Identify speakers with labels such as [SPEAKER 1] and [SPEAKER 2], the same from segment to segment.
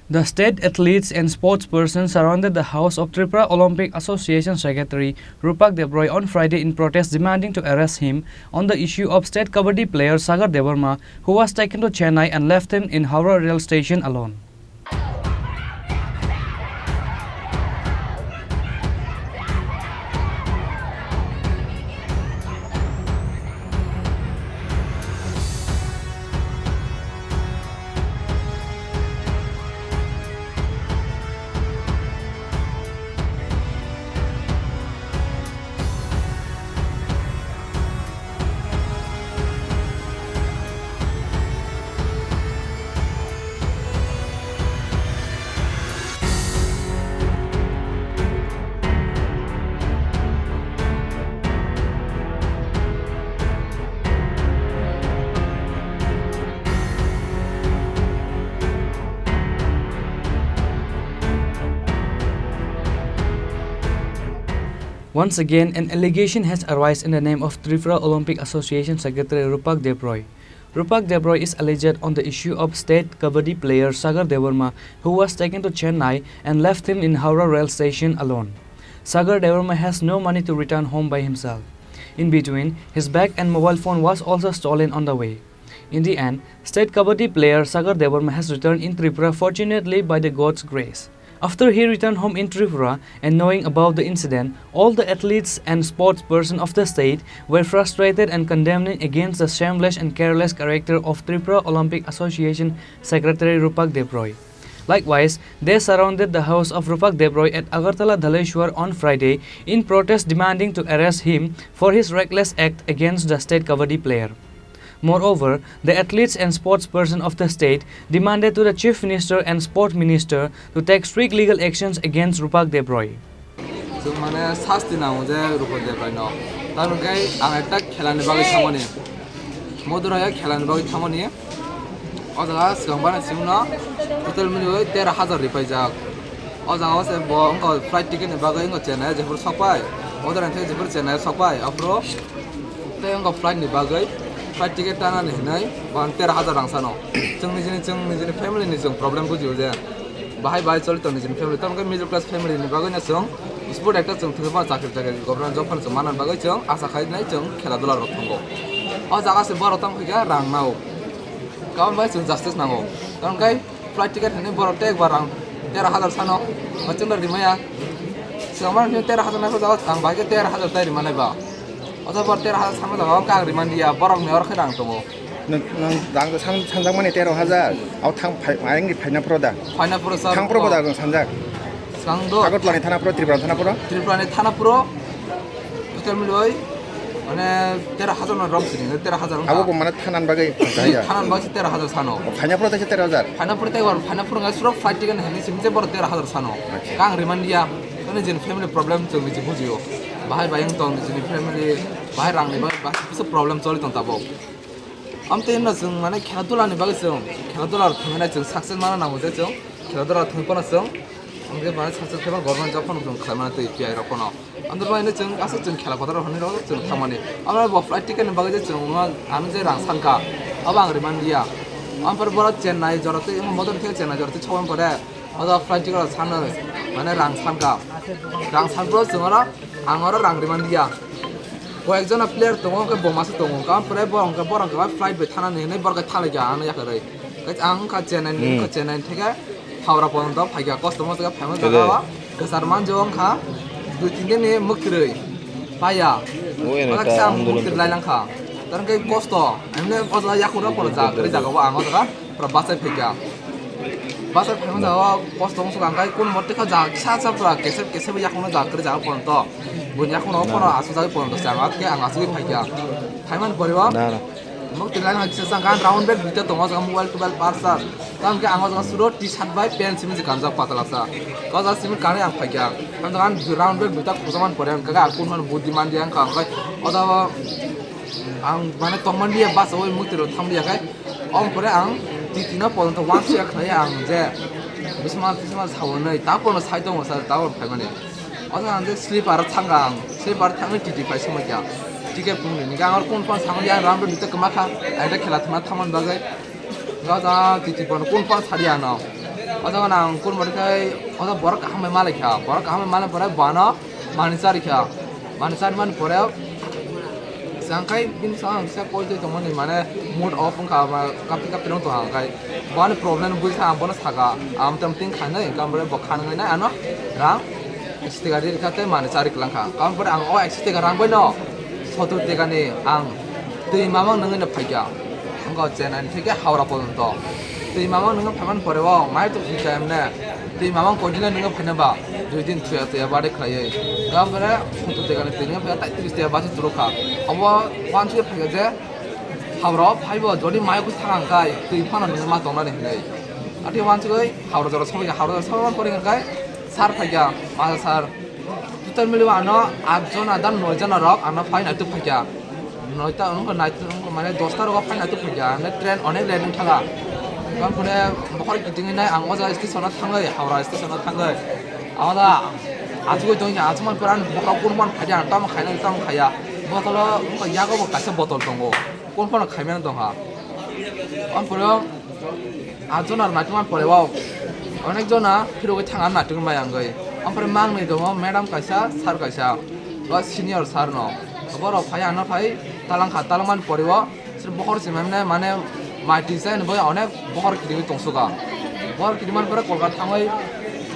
[SPEAKER 1] The state athletes and sportspersons surrounded the house of Tripura Olympic Association Secretary Rupak Debroy on Friday in protest demanding to arrest him on the issue of state kabaddi player Sagar Devarma, who was taken to Chennai and left him in Howrah rail station alone. Once again, an allegation has arisen in the name of Tripura Olympic Association Secretary Rupak Debroy. Rupak Debroy is alleged on the issue of state kabaddi player Sagar Devarma, who was taken to Chennai and left him in Howrah rail station alone. Sagar Devarma has no money to return home by himself. In between, his bag and mobile phone was also stolen on the way. In the end, state kabaddi player Sagar Devarma has returned in Tripura, fortunately by the God's grace. After he returned home in Tripura and knowing about the incident, all the athletes and sportspersons of the state were frustrated and condemning against the shameless and careless character of Tripura Olympic Association Secretary Rupak Debroy. Likewise, they surrounded the house of Rupak Debroy at Agartala Dhaleshwar on Friday in protest demanding to arrest him for his reckless act against the state kabaddi player. Moreover, the athletes and sportspersons of the state demanded to the Chief Minister and Sport Minister to take strict legal actions against Rupak Debroy.
[SPEAKER 2] Flight ticket tana ni nai ban 13,000 rang sano jeng family ni jeng problem bujiu je bahai choli ton ni family tam middle class family ni bagai na jeng sport actor jeng theba chakri government job pan manan bagai jeng asa khai nai jeng khela dula rok thongo o jaga se boro tam khiga rang nao kaun bai jeng justice nango kaun kai flight ticket ni boro tek barang 13,000 sano macam la rimaya seman ni 13,000 na ko jaga ang bai 13,000 tai rimanai ba 어서 버 때라 상도 까 리만디야 버럭 내어 크랑 동고
[SPEAKER 3] 능 당도 상장만에 때로 하자 아우 탕 마행리 파이나 프로다 탕 프로보다 그 상장
[SPEAKER 2] 상도
[SPEAKER 3] 아것plan에 타나 프로 트리플란에 타나 프로 호텔밀로이 মানে 13,000 럼스니 13,000 아고 보면 타난 바게
[SPEAKER 2] 타난 바시 13,000 사노
[SPEAKER 3] 파이나 프로 다시 13,000
[SPEAKER 2] 파이나 프로 때고 파이나 프로가 수로 파이트 간 해니 심제 버럭 13,000 사노 강 리만디야 저는 지금 패밀리 프로블럼 좀 이제 보지요 bahai bayang tong ni family bahai rang ni bahai bisa problem choli tong tabo amte na jeng mane kheladula ni bagai jeng kheladula thangna jeng success mana na hoje jeng kheladula thangpana jeng amge bahai success kheba government job pon jeng khamana te pi ai rokono andar bahai na jeng asa jeng khela kodar honi ro jeng thamani amra bo flight ticket ni bagai jeng ma ami je rang sanka abang riman dia ampar bora chennai jorate em modon the chennai jorate chawam pore oda flight ticket sanna mane rang sanka rang sanbro jengara angora rang rimandia কয়েকজন player দङ কে বমাসে দङ কাম pray বরং কে flight বে থানা নেই বরকে থালে গা আনা ইয়াকরে আং কা চেন্নাই থেকে হাওড়া পর্যন্ত ফাইগা কষ্ট মতো ফেমাস জায়গা গসার মান জং খা দুই তিন দিন মুকরে পায়া ওলা সাম মুকরে লাইলাং খা তার কে কষ্ট এমনে অজা ইয়াকুরা পড় যা করে জায়গা আং জায়গা পুরা বাসায় ফেগা বাসায় ফেমাস জায়গা কষ্ট মতো গাঙ্গাই কোন মতে খা যা ছা পুরা কেসে ইয়াকুনা যা করে জায়গা পর্যন্ত bunya kono kono asu jai pon to sangat ke ang asu phaiya thaiman poriwa mok tilai ha sang kan round back bita tongo sang mobile to parsar kam ke ang jang suro t-shirt bai pen sim je kanjak patala sa ka ja sim kane ang phaiya kam kan round back bita kusaman pore ang ka kun man buddhiman diang ka kai oda ang mane tongman dia bas oi mutiro tham dia kai om pore ang titina pon to wan sia khai ang je bisma sawonai ta pon sai tong sa ta phaimane 어서 안데 슬리퍼 창강 슬리퍼 탕을 디디파이 소마야 디게 부는 니가 안 콘판 상이야 라운드 밑에 그마카 아이다 켈라트마 타만 바가이 가자 디디번 콘판 사리야 나 অতক্ষণ কোন বাড়িখাই অত বড় কাহামে মালে খা বড় কাহামে মালে পরে বানো মানুষারি খা মানুষারি মান পরে sangkai bin sang sa koi de tomon mane mood off ka ma kapi kapi nong to hangkai one problem bui sa bonus thaga am tam ting khana kam bore bokhan ngai na ano rang sticker di khate mane sari klang kha kam bore ang o sticker rang boi no photo te gani ang tui mamang nang na phaiga ang ko chen an thike haura pon to tui mamang nang phaman pore wa mai to thika amne tui mamang ko dina nang phana ba দুই দিন ছুঁয়া তুই বাড়ি খাইয়ে গাম করে ফুটো দেখানে তিনি ফেরা তাই 30 টাকা বাসে তুলো খা অব ওয়ান ছুঁয়ে ফেগে যে হাওড়া ফাইব যদি মায়কু থাকাঙ্কাই তুই ফানা নोङो मा दंना नेहै आथि ওয়ান ছুঁই হাওড়া জরা সবাই হাওড়া সবাই পরে গায় সার ফাইগা মা সার তুতার মিলিবা আনো 8 জন আদান 9 জন রক আনো ফাইন আইতু ফাইগা 9টা অঙ্ক নাইতু মানে 10টা রক ফাইন আইতু ফাইগা মানে ট্রেন অনেক লেন থাকা গাম করে বহর গিদিङै नाय आं अजा स्टेशनाव थाङै हावड़ा स्टेशनाव थाङै आदा आजु दं आजमान पुरान बका कोनमान खाया ताम खायना ताम खाया बतल यागो कासे बतल दंगो कोन कोन खायमेन दंहा अन परो आजनार नाटमान परेवा अनेक जना फिरोगे थाङा नाटक मायांगै ओमफ्राय मांनै दङ मैडम कासा सार कासा बा सिनियर सार न बर फाया न फाय तालांमान परेवा सर बहर सिमामने माने माइटि जाय नबो अनेक बहर किदिङै दंसोगा बहर किदिमान परे कलकाता थाङै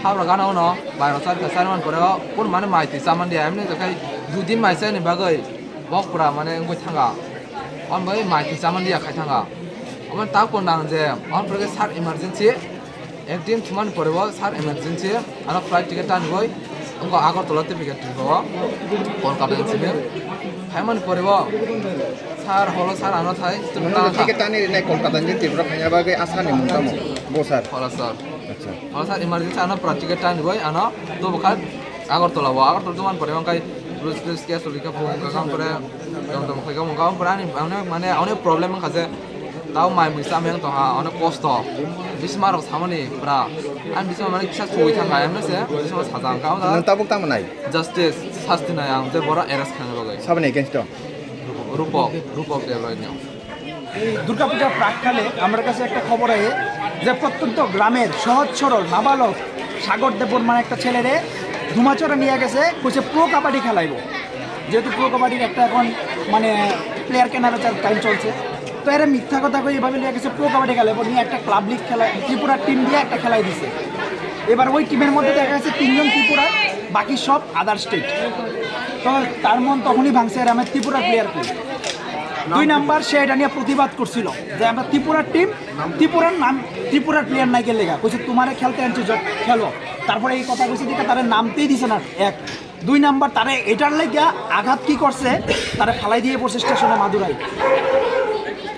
[SPEAKER 2] हावड़ा गानाव न बायरा सार का सारमान परे कोन माने माइति सामान दिया हमने जखाय दुदिन माइसे नि बागै बकपुरा माने गय थांगा अन बै माइति सामान दिया खाय थांगा अमन ता कोन नां जे अन परे सार इमार्जेंसी एकदिन थुमान परे सार इमार्जेंसी आरो फ्लाइट टिकेट टान गय उनको आगरतला टिकेट दिबो कलकाता सिने फायमान परे सार हलो सार आनो थाय
[SPEAKER 3] टिकेट टान नि कलकाता नि त्रिपुरा फायना बागै आसानि मुंतामो बो सार
[SPEAKER 2] हलो सार kalau saat emergency anak praktik tan boy anak tuh bukan agartala tuh man pare angkai terus kia sulika phone ka kam pare kam to khai kam kam pare ani mane one problem khase tau mai bisa meng to ha one cost to bismar samani pra an bismar mane kisa sui thang ga amne se bismar sajang ka da
[SPEAKER 3] tabuk tam nai
[SPEAKER 2] justice sastina yang te bora arrest khana bagai
[SPEAKER 3] sabne against to
[SPEAKER 2] rupak Debroy niyo
[SPEAKER 4] দুর্গাপূজার প্রাককালে আমার কাছে একটা খবর আয়ে যে প্রত্যন্ত গ্রামের সহজ সরল নাবালক সাগর দেবর মানে একটা ছেলেরে ধুমাচরে নিয়ে গেছে কইছে প্রো কাবাডি খেলাইব যেহেতু প্রো কাবাডির একটা এখন মানে প্লেয়ার কেনার টাইম চলছে তো এরা মিথ্যা কথা কই এভাবে নিয়ে গেছে প্রো কাবাডি খেলাইব নিয়ে একটা ক্লাব লিগ খেলা ত্রিপুরার টিম দিয়ে একটা খেলাই দিছে এবার ওই টিমের মধ্যে দেখা গেছে 3 জন ত্রিপুরার বাকি সব আদার স্টেট তো তার মন তখনই ভাঙছে আর আমার ত্রিপুরার প্লেয়ার কই 2 নাম্বার সে এটা নিয়ে প্রতিবাদ করছিল যে আমরা ত্রিপুরার টিম ত্রিপুরার নাম ত্রিপুরার প্লেয়ার নাই লেগা কইছে তোমারে খেলতে আনছি খেলো তারপরে এই কথা কইছে দিকে তারে নামতেই দিছে না এক 2 নাম্বার তারে এটার লাগা আঘাত কি করছে তারে ফালাই দিয়ে পড়ছে স্টেশনে মাদুরাই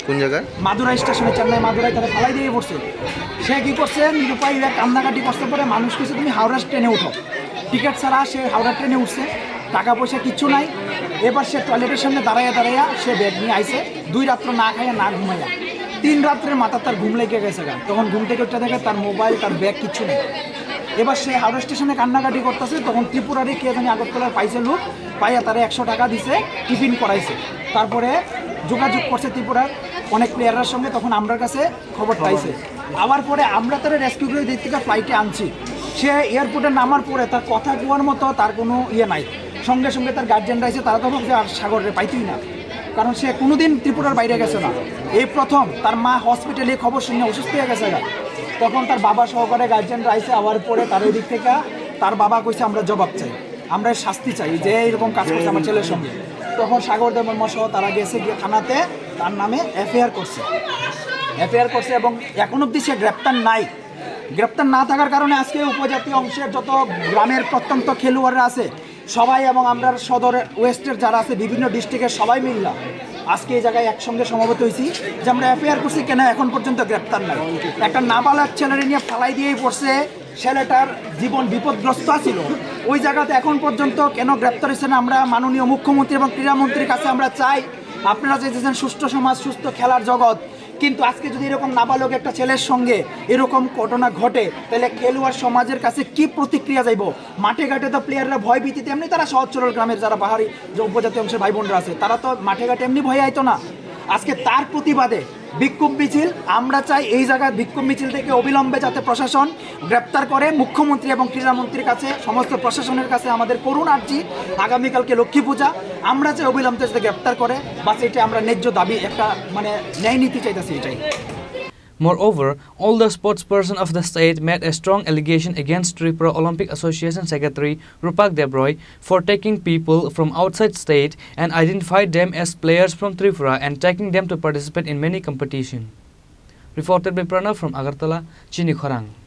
[SPEAKER 3] কোন জায়গা
[SPEAKER 4] মাদুরাই স্টেশনে চেন্নাই মাদুরাই তারে ফালাই দিয়ে পড়ছে সে কি করছে নিরুপায় কান্নাকাটি করতে পরে মানুষ কইছে তুমি হাওড়া ট্রেনে উঠো টিকিট ছাড়া সে হাওড়া ট্রেনে উঠছে টাকা পয়সা কিচ্ছু নাই এবার সে টয়লেটের সামনে দাঁড়াইয়া সে ব্যাগ নিয়ে আইছে 2 রাত্র না খাইয়া না ঘুমাইয়া 3 রাত্রের মাথা তার ঘুম লেগে গেছে গা তখন ঘুম থেকে উঠে দেখে তার মোবাইল তার ব্যাগ কিচ্ছু নেই এবার সে হাওড়া স্টেশনে কান্নাকাটি করতেছে তখন ত্রিপুরারই কে জানি আগরতলার পাইছে লোক পাইয়া তারা 100 টাকা দিছে টিফিন করাইছে তারপরে যোগাযোগ করছে ত্রিপুরার অনেক প্লেয়ারের সঙ্গে তখন আমার কাছে খবর পাইছে আবার পরে আমরা তারা রেস্কিউ করে দিক থেকে ফ্লাইটে আনছি সে এয়ারপোর্টে নামার পরে তার কথা কোয়ার মতো তার কোনো ইয়ে নাই সঙ্গে সঙ্গে তার গার্জিয়ানরা এসে তারা তো ভাবছে আর সাগরে পাইতেই না কারণ সে কোনোদিন ত্রিপুরার বাইরে গেছে না এই প্রথম তার মা হসপিটালে খবর শুনে অসুস্থ হয়ে গেছে তখন তার বাবা সহকারে গার্জিয়ানরা আইসে আবার পরে তার ওই দিক থেকে তার বাবা কইছে আমরা জবাব চাই আমরা শাস্তি চাই যে এরকম কাজ করছে আমার ছেলের সঙ্গে তখন সাগর দেববর্মা সহ তারা গেছে গিয়ে থানাতে তার নামে এফআইআর করছে এবং এখন অবধি সে গ্রেপ্তার না থাকার কারণে আজকে উপজাতি অংশের যত গ্রামের প্রত্যন্ত খেলোয়াড়রা আছে সবাই এবং আমরা সদর ওয়েস্টের যারা আছে বিভিন্ন ডিস্ট্রিক্টের সবাই মিললাম আজকে এই জায়গায় একসঙ্গে সমবেত হয়েছি যে আমরা এফআইআর করছি কেন এখন পর্যন্ত গ্রেপ্তার নাই একটা নাবালক ছেলেরে নিয়ে ফালাই দিয়েই পড়ছে ছেলেটার জীবন বিপদগ্রস্ত ছিল ওই জায়গাতে এখন পর্যন্ত কেন গ্রেপ্তার হয়েছে না আমরা মাননীয় মুখ্যমন্ত্রী এবং ক্রীড়ামন্ত্রীর কাছে আমরা চাই আপনারা চেয়েছেন সুস্থ সমাজ সুস্থ খেলার জগৎ কিন্তু আজকে যদি এরকম নাবালক একটা ছেলের সঙ্গে এরকম ঘটনা ঘটে তাহলে খেলোয়াড় সমাজের কাছে কি প্রতিক্রিয়া যাইব মাঠে ঘাটে তো প্লেয়াররা ভয় ভীতিতে এমনি তারা সহজ সরল গ্রামের যারা পাহাড়ি যে উপজাতি অংশের ভাই বোনরা আছে তারা তো মাঠে ঘাটে এমনি ভয় আইতো না আজকে তার প্রতিবাদে বিক্ষোভ মিছিল আমরা চাই এই জায়গায় বিক্ষোভ মিছিল থেকে অবিলম্বে যাতে প্রশাসন গ্রেপ্তার করে মুখ্যমন্ত্রী এবং ক্রীড়ামন্ত্রীর কাছে সমস্ত প্রশাসনের কাছে আমাদের করুণ আর্জি আগামীকালকে লক্ষ্মী পূজা আমরা চাই অবিলম্বে যাতে গ্রেপ্তার করে বাস এটা আমরা ন্যায্য দাবি একটা মানে ন্যায় নীতি চাইতেছি এটাই
[SPEAKER 1] Moreover, all the sportsperson of the state made a strong allegation against Tripura Olympic Association Secretary Rupak Debroy for taking people from outside state and identified them as players from Tripura and taking them to participate in many competitions. Reported by Pranav from Agartala, Chini Khorang.